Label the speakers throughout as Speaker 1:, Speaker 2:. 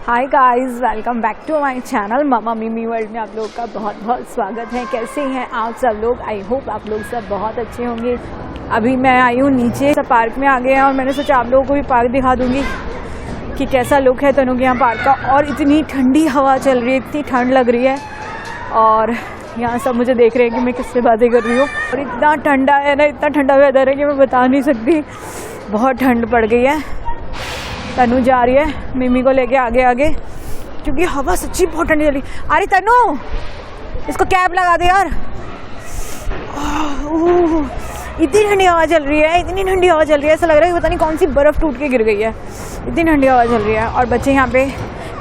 Speaker 1: Hi guys, welcome back to my channel Mama Mimi world में आप लोगों का बहुत बहुत स्वागत है। कैसे हैं आप सब लोग? आई होप आप लोग सब बहुत अच्छे होंगे। अभी मैं आई हूँ नीचे पार्क में आ गए हैं और मैंने सोचा आप लोगों को भी पार्क दिखा दूँगी कि कैसा लुक है तनु के यहाँ पार्क का। और इतनी ठंडी हवा चल रही है, इतनी ठंड लग रही है और यहाँ सब मुझे देख रहे हैं कि मैं किससे बातें कर रही हूँ। और इतना ठंडा है ना, इतना ठंडा वेदर है कि मैं बता नहीं सकती, बहुत ठंड पड़ गई है। तनु जा रही है मिमी को लेके आगे आगे क्योंकि हवा सच्ची बहुत ठंडी चली। अरे तनु, इसको कैप लगा दे यार। इतनी ठंडी हवा चल रही है, इतनी ठंडी हवा चल रही है, ऐसा लग रहा है कि पता नहीं कौन सी बर्फ़ टूट के गिर गई है। इतनी ठंडी हवा चल रही है और बच्चे यहाँ पे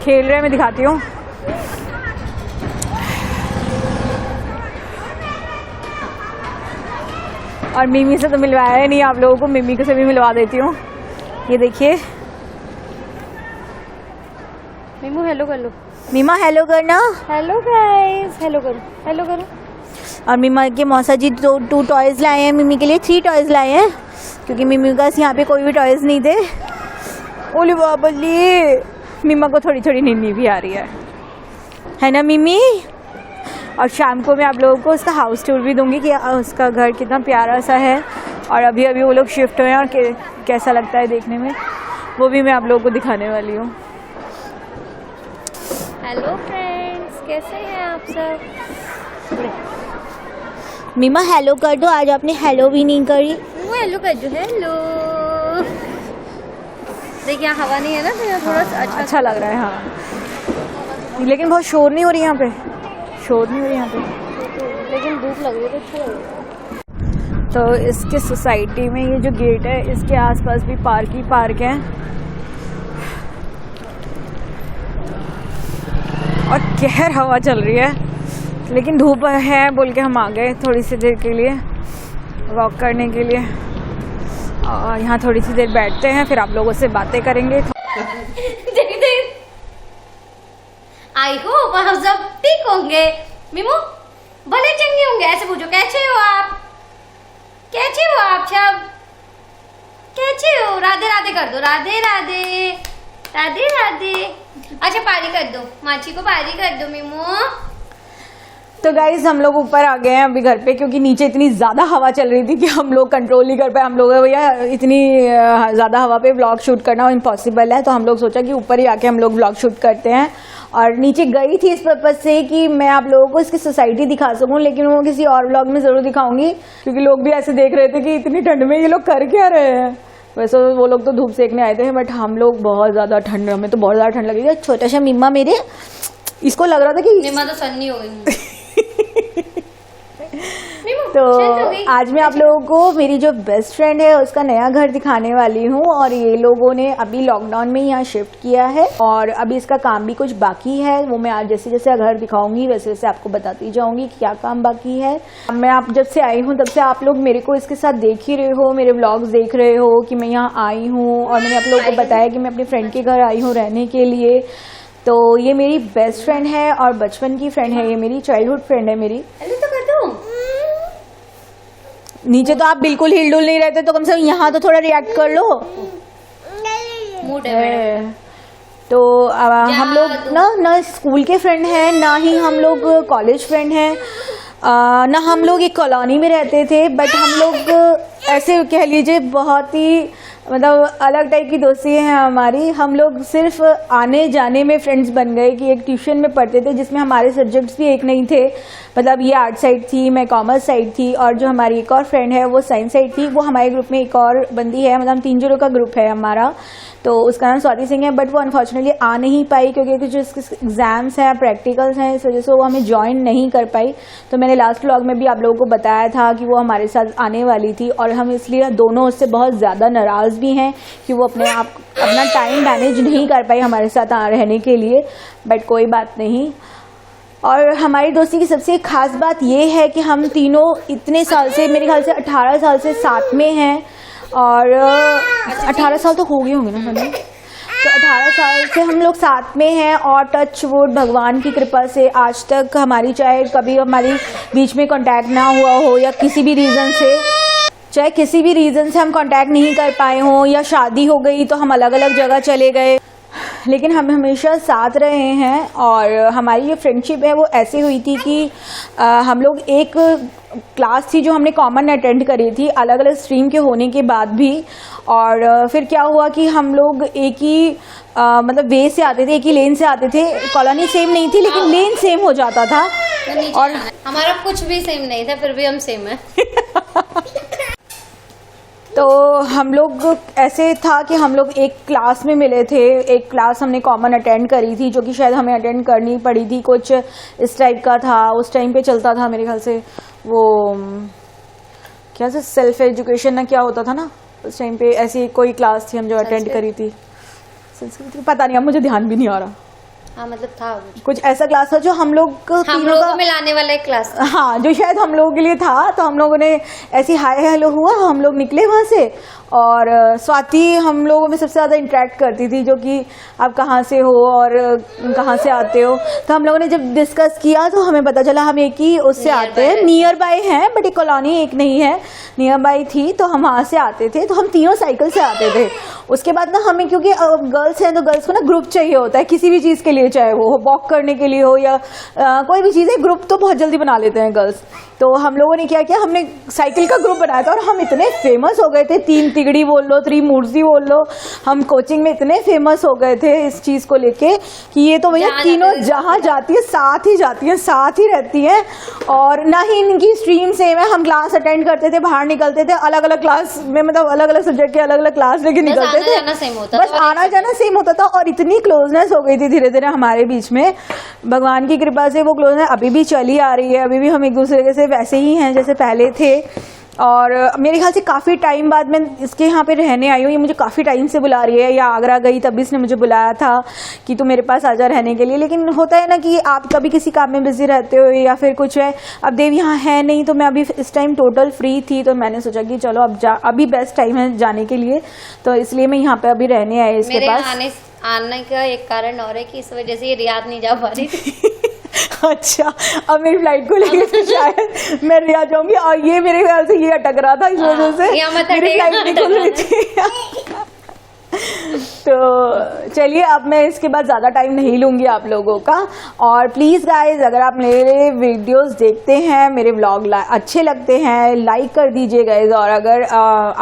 Speaker 1: खेल रहे हैं। मैं दिखाती हूँ। और मिमी से तो मिलवाया नहीं आप लोगों को, मिमी को से भी मिलवा देती हूँ। ये देखिए
Speaker 2: मीमू, हेलो कर लो।
Speaker 1: मीमा हेलो करना।
Speaker 2: हेलो गाइस, हेलो करो, हेलो करो।
Speaker 1: और मीमा के मौसा जी टू टॉयज़ लाए हैं मिमी के लिए, 3 टॉयज़ लाए हैं क्योंकि मिमी के पास यहाँ पे कोई भी टॉयज़ नहीं थे। ओले बाबली, मीमा को थोड़ी थोड़ी नींद भी आ रही है ना मिमी। और शाम को मैं आप लोगों को उसका हाउस टूर भी दूंगी कि उसका घर कितना प्यारा सा है। और अभी अभी वो लोग शिफ्ट हुए हैं और कैसा लगता है देखने में, वो भी मैं आप लोगों को दिखाने वाली हूँ।
Speaker 2: हेलो फ्रेंड्स, कैसे हैं आप सब?
Speaker 1: मीमा हेलो कर दो, आज आपने हेलो भी नहीं करी।
Speaker 2: हेलो कर दो, हेलो। देखिए यहाँ हवा नहीं है ना, तो थोड़ा अच्छा
Speaker 1: लग रहा है। हाँ, लेकिन बहुत शोर नहीं हो रही यहाँ पे, शोर नहीं हो रही यहाँ पे,
Speaker 2: लेकिन धूप लग रही है तो अच्छा लग रहा है।
Speaker 1: तो इसके सोसाइटी में ये जो गेट है, इसके आसपास भी पार्क ही पार्क है और कहर हवा चल रही है। लेकिन धूप है बोल के हम आ गए थोड़ी सी देर के लिए वॉक करने के लिए। और यहाँ थोड़ी सी देर बैठते हैं, फिर आप लोगों से बातें करेंगे।
Speaker 2: आई होप आप सब ठीक होंगे। मीमू भले चंगे होंगे। ऐसे पूछो, कैसे हो आप? कैसे हो आप सब? कैसे हो? राधे राधे कर दो, राधे राधे, राधे राधे। अच्छा पारी कर दो, माची को पारी कर दो मीमू।
Speaker 1: तो गाइज हम लोग ऊपर आ गए हैं अभी घर पे, क्योंकि नीचे इतनी ज़्यादा हवा चल रही थी कि हम लोग कंट्रोल नहीं कर पाए। हम लोग भैया इतनी ज़्यादा हवा पे व्लॉग शूट करना इम्पॉसिबल है, तो हम लोग सोचा कि ऊपर ही आके हम लोग व्लॉग शूट करते हैं। और नीचे गई थी इस पर्पज़ से कि मैं आप लोगों को इसकी सोसाइटी दिखा सकूं, लेकिन वो किसी और व्लॉग में ज़रूर दिखाऊंगी क्योंकि लोग भी ऐसे देख रहे थे कि इतनी ठंड में ये लोग कर क्या रहे हैं। वैसे वो लोग तो धूप सेकने आए थे, बट हम लोग बहुत ज़्यादा ठंड, हमें तो बहुत ज़्यादा ठंड लगी। छोटा सा मिम्मा मेरे, इसको लग रहा था कि
Speaker 2: मिम्मा तो सन्नी हो गई।
Speaker 1: तो आज मैं आप लोगों को मेरी जो बेस्ट फ्रेंड है उसका नया घर दिखाने वाली हूँ। और ये लोगों ने अभी लॉकडाउन में यहाँ शिफ्ट किया है और अभी इसका काम भी कुछ बाकी है। वो मैं आज जैसे जैसे घर दिखाऊंगी वैसे वैसे आपको बताती जाऊंगी कि क्या काम बाकी है। मैं आप जब से आई हूँ तब से आप लोग मेरे को इसके साथ देख ही रहे हो, मेरे व्लॉग्स देख रहे हो कि मैं यहाँ आई हूँ। और मैंने आप लोगों को बताया कि मैं अपने फ्रेंड के घर आई हूँ रहने के लिए। तो ये मेरी बेस्ट फ्रेंड है और बचपन की फ्रेंड है, ये मेरी चाइल्डहुड फ्रेंड है मेरी। नीचे तो आप बिल्कुल हिलडुल नहीं रहते, तो कम से कम यहाँ तो थोड़ा रिएक्ट कर लो।
Speaker 2: मूड है।
Speaker 1: तो हम लोग ना स्कूल के फ्रेंड हैं, ना ही हम लोग कॉलेज फ्रेंड हैं, ना हम लोग एक कॉलोनी में रहते थे। बट हम लोग ऐसे कह लीजिए बहुत ही मतलब अलग टाइप की दोस्ती है हमारी। हम लोग सिर्फ आने जाने में फ्रेंड्स बन गए कि एक ट्यूशन में पढ़ते थे जिसमें हमारे सब्जेक्ट्स भी एक नहीं थे। मतलब ये आर्ट साइड थी, मैं कॉमर्स साइड थी, और जो हमारी एक और फ्रेंड है वो साइंस साइड थी। वो हमारे ग्रुप में एक और बंदी है, मतलब 3 जनों का ग्रुप है हमारा, तो उसका नाम स्वाति सिंह है। बट वो अनफॉर्चुनेटली आ नहीं पाई क्योंकि कुछ एग्जाम्स हैं, प्रैक्टिकल्स हैं, इस वजह से वो हमें ज्वाइन नहीं कर पाई। तो मैंने लास्ट व्लॉग में भी आप लोगों को बताया था कि वो हमारे साथ आने वाली थी और हम इसलिए दोनों उससे बहुत ज़्यादा नाराज़ भी हैं कि वो अपना टाइम मैनेज नहीं कर पाई हमारे साथ रहने के लिए। बट कोई बात नहीं। और हमारी दोस्ती की सबसे खास बात ये है कि हम तीनों इतने साल से, मेरे ख्याल से 18 साल से साथ में हैं। और 18 साल तो हो गए होंगे ना हमें, तो 18 साल से हम लोग साथ में हैं। और टच वुड भगवान की कृपा से आज तक हमारी, चाहे कभी हमारी बीच में कांटेक्ट ना हुआ हो या किसी भी रीज़न से, चाहे किसी भी रीज़न से हम कांटेक्ट नहीं कर पाए हों या शादी हो गई तो हम अलग अलग जगह चले गए, लेकिन हम हमेशा साथ रहे हैं। और हमारी ये फ्रेंडशिप है वो ऐसे हुई थी कि हम लोग एक क्लास थी जो हमने कॉमन अटेंड करी थी अलग अलग स्ट्रीम के होने के बाद भी। और फिर क्या हुआ कि हम लोग एक ही मतलब वे से आते थे, एक ही लेन से आते थे। कॉलोनी सेम नहीं थी लेकिन लेन सेम हो जाता था।
Speaker 2: और हमारा कुछ भी सेम नहीं था, फिर भी हम सेम है।
Speaker 1: तो हम लोग ऐसे था कि हम लोग एक क्लास में मिले थे, एक क्लास हमने कॉमन अटेंड करी थी जो कि शायद हमें अटेंड करनी पड़ी थी, कुछ इस टाइप का था। उस टाइम पे चलता था मेरे ख्याल से वो क्या से सेल्फ एजुकेशन ना क्या होता था ना उस टाइम पे, ऐसी कोई क्लास थी हम जो अटेंड करी थी। संस्कृत पता नहीं, अब मुझे ध्यान भी नहीं आ रहा।
Speaker 2: हाँ मतलब था
Speaker 1: कुछ ऐसा क्लास था जो हम लोग
Speaker 2: को मिलाने वाला एक क्लास।
Speaker 1: हाँ, जो शायद हम लोगों के लिए था। तो हम लोगों ने ऐसी हाय हेलो हुआ, हम लोग निकले वहाँ से। और स्वाति हम लोगों में सबसे ज़्यादा इंटरेक्ट करती थी, जो कि आप कहाँ से हो और कहाँ से आते हो। तो हम लोगों ने जब डिस्कस किया तो हमें पता चला हम एक ही उससे आते हैं, नियर बाय हैं, बट एक कॉलोनी एक नहीं है, नियर बाय थी। तो हम वहाँ से आते थे, तो हम तीनों साइकिल से आते थे। उसके बाद ना हमें, क्योंकि गर्ल्स हैं तो गर्ल्स को ना ग्रुप चाहिए होता है किसी भी चीज़ के लिए, चाहे वो वॉक करने के लिए हो या कोई भी चीज़ है, ग्रुप तो बहुत जल्दी बना लेते हैं गर्ल्स। तो हम लोगों ने क्या किया, हमने साइकिल का ग्रुप बनाया था और हम इतने फेमस हो गए थे, 3 तिगड़ी बोल लो, 3 मूर्ति बोल लो, हम कोचिंग में इतने फेमस हो गए थे इस चीज़ को लेके कि ये तो भैया तीनों जहाँ जाती है साथ ही जाती हैं, साथ ही रहती हैं। और ना ही इनकी स्ट्रीम सेम है, हम क्लास अटेंड करते थे, बाहर निकलते थे अलग अलग क्लास में, मतलब अलग अलग सब्जेक्ट के अलग अलग क्लास लेके निकलते थे, बस आना जाना सेम होता था। और इतनी क्लोजनेस हो गई थी धीरे धीरे हमारे बीच में, भगवान की कृपा से वो क्लोजनेस अभी भी चली आ रही है। अभी भी हम एक दूसरे से वैसे ही हैं जैसे पहले थे। और मेरे ख्याल से काफ़ी टाइम बाद मैं इसके यहाँ पे रहने आई हूँ। ये मुझे काफ़ी टाइम से बुला रही है, या आगरा गई तभी इसने मुझे बुलाया था कि तू मेरे पास आजा रहने के लिए। लेकिन होता है ना कि आप कभी किसी काम में बिजी रहते हो या फिर कुछ है। अब देव यहाँ है नहीं, तो मैं अभी इस टाइम टोटल फ्री थी, तो मैंने सोचा कि चलो अभी बेस्ट टाइम है जाने के लिए, तो इसलिए मैं यहाँ पे अभी रहने आई इसके पास।
Speaker 2: आने का एक कारण और है कि इस वजह से ये रियाद नहीं जा पा रही थी।
Speaker 1: अच्छा, अब मेरी फ्लाइट को लेके तो शायद मैं रियाद जाऊंगी, और ये मेरे ख्याल से ये अटक रहा था, इस वजह से मेरी फ्लाइट नहीं खुल रही थी। तो चलिए, अब मैं इसके बाद ज़्यादा टाइम नहीं लूँगी आप लोगों का। और प्लीज़ गाइज, अगर आप मेरे वीडियोस देखते हैं, मेरे व्लॉग अच्छे लगते हैं, लाइक कर दीजिए गाइज। और अगर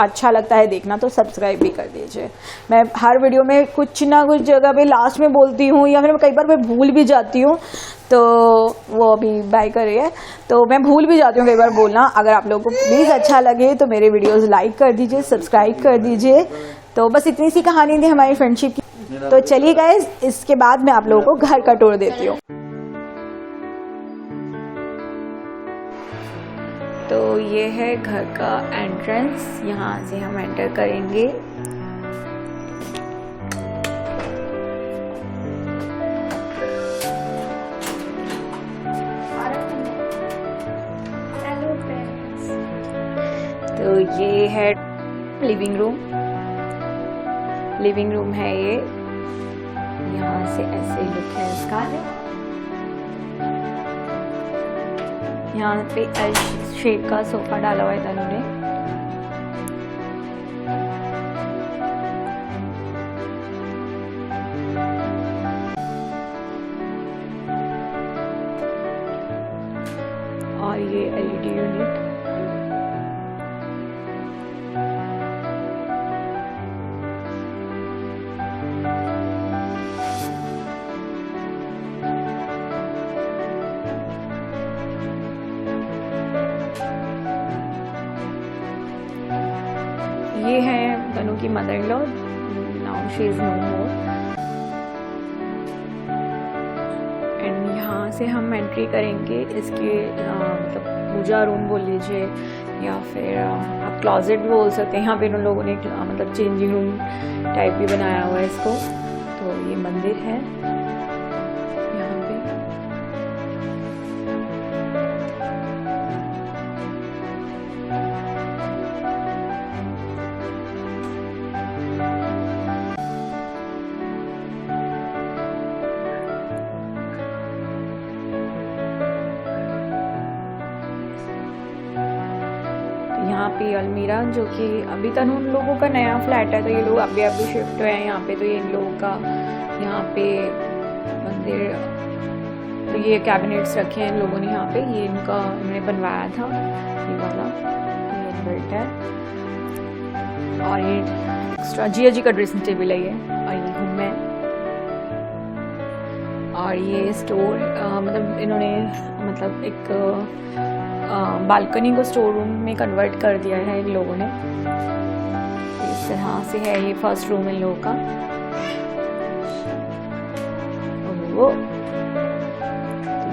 Speaker 1: अच्छा लगता है देखना तो सब्सक्राइब भी कर दीजिए। मैं हर वीडियो में कुछ ना कुछ जगह पे लास्ट में बोलती हूँ, या फिर कई बार मैं भूल भी जाती हूँ, तो वो अभी बाय कर रही है, तो मैं भूल भी जाती हूँ कई बार बोलना। अगर आप लोगों को प्लीज़ अच्छा लगे तो मेरे वीडियोस लाइक कर दीजिए, सब्सक्राइब कर दीजिए। तो बस इतनी सी कहानी थी हमारी फ्रेंडशिप की। तो चलिए गाइज, इसके बाद मैं आप लोगों को घर का टूर देती हूँ। तो ये है घर का एंट्रेंस, यहाँ से हम एंटर करेंगे। तो ये है लिविंग रूम है ये। यहाँ से ऐसे लुक है इसका। यहाँ पे एल शेप का सोफा डाला हुआ है तनु ने। और ये LED यूनिट। ये है तनु की mother in law, now she is no more. And यहाँ से हम एंट्री करेंगे इसके मतलब पूजा रूम बोल लीजिए, या फिर आप क्लॉजेट भी बोल सकते हैं। यहाँ पे उन लोगों ने मतलब चेंजिंग रूम टाइप भी बनाया हुआ है इसको। तो ये मंदिर है यहाँ पे। यहाँ पे अलमीरा, जो कि अभी तक उन लोगों का नया फ्लैट है, तो ये लोग अभी शिफ्ट हुए हैं यहाँ पे। तो ये इन लोगों का यहाँ पे मंदिर, तो ये कैबिनेट्स रखे हैं इन लोगों ने यहाँ पे, ये इन्होंने बनवाया था ये वाला, ये इन्वर्ट है। और ये एक्स्ट्रा जिया जी का ड्रेसिंग टेबल है ये, और ये रूम है। और ये स्टोर मतलब इन्होंने मतलब एक बालकनी को स्टोर रूम में कन्वर्ट कर दिया है इन लोगों ने। इस तरह से है ये फर्स्ट रूम इन लोगों का। वो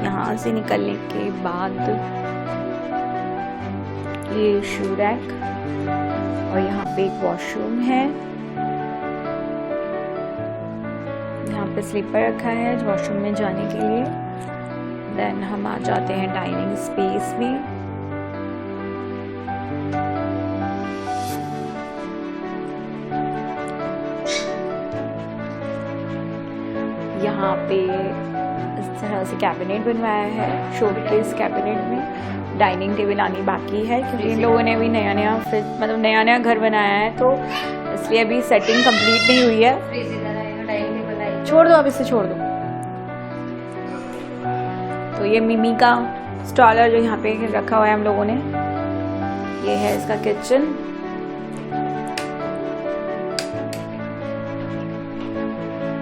Speaker 1: यहाँ से निकलने के बाद ये शू रैक, और यहाँ पे एक वॉशरूम है, यहाँ पे स्लीपर रखा है वॉशरूम में जाने के लिए। देन हम आ जाते हैं डाइनिंग स्पेस में। यहाँ पे इस तरह से कैबिनेट बनवाया है, शोकेस कैबिनेट में। डाइनिंग टेबल आनी बाकी है क्योंकि इन लोगों ने भी नया नया फ्रिज मतलब नया नया घर बनाया है, तो इसलिए अभी सेटिंग कंप्लीट नहीं हुई है। छोड़ दो, अब इसे छोड़ दो। तो ये मिमी का स्टॉलर जो यहाँ पे रखा हुआ है हम लोगों ने, ये है इसका किचन।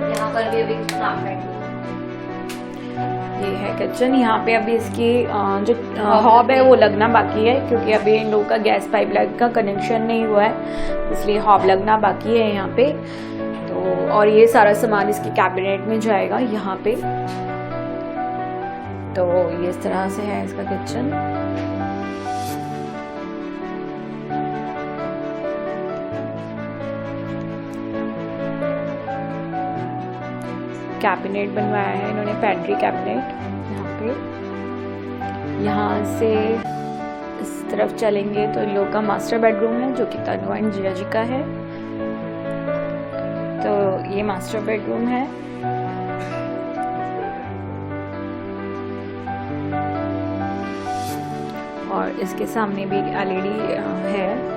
Speaker 2: यहाँ पर भी अभी काम है।
Speaker 1: ये है किचन। यहाँ पे अभी इसकी जो हॉब है वो लगना बाकी है क्योंकि अभी इन लोगों का गैस पाइपलाइन का कनेक्शन नहीं हुआ है, इसलिए हॉब लगना बाकी है यहाँ पे। तो और ये सारा सामान इसके कैबिनेट में जाएगा यहाँ पे। तो ये इस तरह से है इसका किचन। कैबिनेट बनवाया है इन्होंने, पैंट्री कैबिनेट यहाँ पे। यहाँ से इस तरफ चलेंगे तो इन लोगों का मास्टर बेडरूम है जो कि तनु एंड जिया जी का है। तो ये मास्टर बेडरूम है। और इसके सामने भी एलईडी है।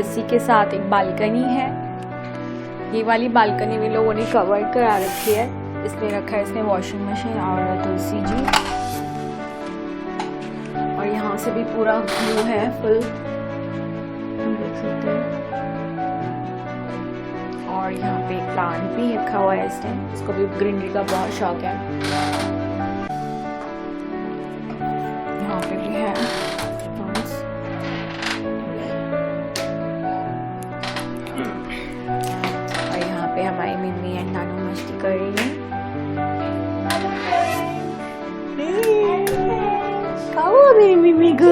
Speaker 1: इसी के साथ एक बालकनी है। ये वाली बालकनी में लोगों ने कवर करा रखी है, इसमें रखा है इसने वॉशिंग मशीन और तुलसी जी। और यहाँ से भी पूरा व्यू है फुल, देख सकते हैं। और यहाँ पे एक प्लांट भी रखा हुआ है इसने, इसको भी ग्रीनरी का बहुत शौक है। यहाँ पे भी है प्लांट्स। हमारी मम्मी एंड नानू मस्ती कर रही है। क्या हुआ मेरी मम्मी को?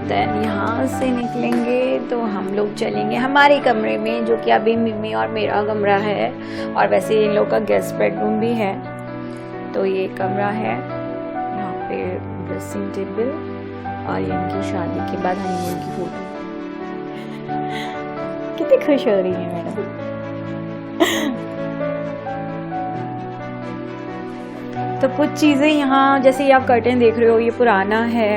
Speaker 1: देन यहाँ से निकलेंगे तो हम लोग चलेंगे हमारे कमरे में, जो कि अभी मम्मी और मेरा कमरा है। और वैसे इन लोग का गेस्ट बेडरूम भी है। तो ये कमरा है, यहाँ पे ड्रेसिंग टेबल, और ये इनकी शादी के बाद हनीमून की फोटो। कितनी खुश हो रही है मैडम। तो कुछ चीज़ें यहाँ, जैसे ये आप कर्टन देख रहे हो ये पुराना है,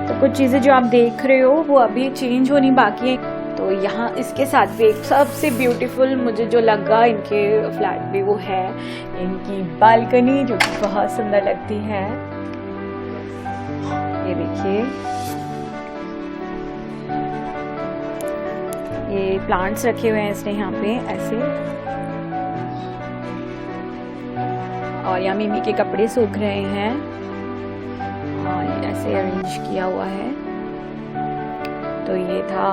Speaker 1: तो कुछ चीज़ें जो आप देख रहे हो वो अभी चेंज होनी बाकी है। तो यहाँ इसके साथ भी एक सबसे ब्यूटीफुल मुझे जो लगा इनके फ्लैट में वो है इनकी बालकनी, जो कि बहुत सुंदर लगती है। ये देखिए, ये प्लांट्स रखे हुए हैं इसने यहाँ पे ऐसे। और यहाँ मिमी के कपड़े सूख रहे हैं और ये ऐसे अरेंज किया हुआ है। तो ये था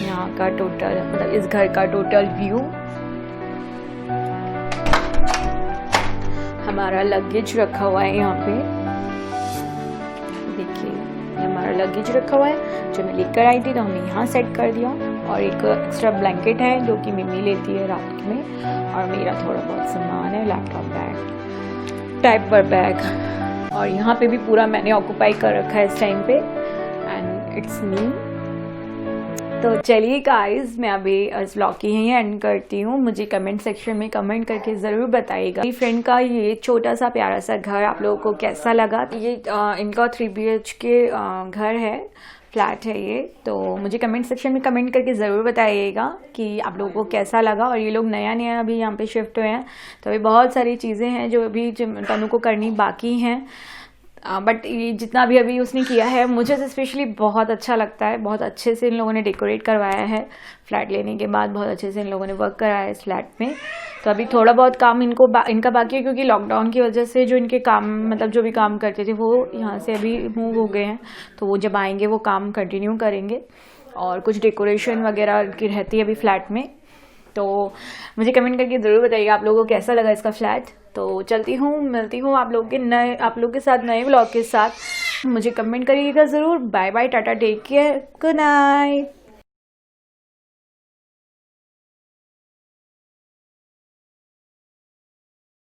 Speaker 1: यहाँ का टोटल, मतलब इस घर का टोटल व्यू। हमारा लगेज रखा हुआ है यहाँ पे, देखिए ये हमारा लगेज रखा हुआ है जो मैं लेकर आई थी, तो हमने यहाँ सेट कर दिया। और एक एक्स्ट्रा ब्लैंकेट है जो कि मिमी लेती है रात में, और मेरा थोड़ा बहुत सामान है, लैपटॉप बैग, डायपर बैग, और यहाँ पे भी पूरा मैंने ऑक्यूपाई कर रखा है इस टाइम पे, एंड इट्स मी। तो चलिए गाइस, मैं अभी इस व्लॉग की यहीं एंड करती हूँ। मुझे कमेंट सेक्शन में कमेंट करके ज़रूर बताइएगा मेरी फ्रेंड का ये छोटा सा प्यारा सा घर आप लोगों को कैसा लगा। ये इनका 3 BHK घर है, फ्लैट है ये। तो मुझे कमेंट सेक्शन में कमेंट करके ज़रूर बताइएगा कि आप लोगों को कैसा लगा। और ये लोग नया अभी यहाँ पे शिफ्ट हुए हैं, तो अभी बहुत सारी चीज़ें हैं जो अभी तनु को करनी बाकी हैं। बट ये जितना भी अभी उसने किया है मुझे स्पेशली बहुत अच्छा लगता है। बहुत अच्छे से इन लोगों ने डेकोरेट करवाया है। फ्लैट लेने के बाद बहुत अच्छे से इन लोगों ने वर्क कराया है इस फ्लैट में। तो अभी थोड़ा बहुत काम इनका बाकी है, क्योंकि लॉकडाउन की वजह से जो इनके काम मतलब जो भी काम करते थे वो यहाँ से अभी मूव हो गए हैं। तो वो जब आएंगे वो काम कंटिन्यू करेंगे। और कुछ डेकोरेशन वगैरह की रहती है अभी फ्लैट में। तो मुझे कमेंट करके ज़रूर बताइएगा आप लोगों को कैसा लगा इसका फ्लैट। तो चलती हूँ, मिलती हूँ आप लोग के साथ नए व्लॉग के साथ। मुझे कमेंट करिएगा ज़रूर। Bye bye, tata, take care, good night.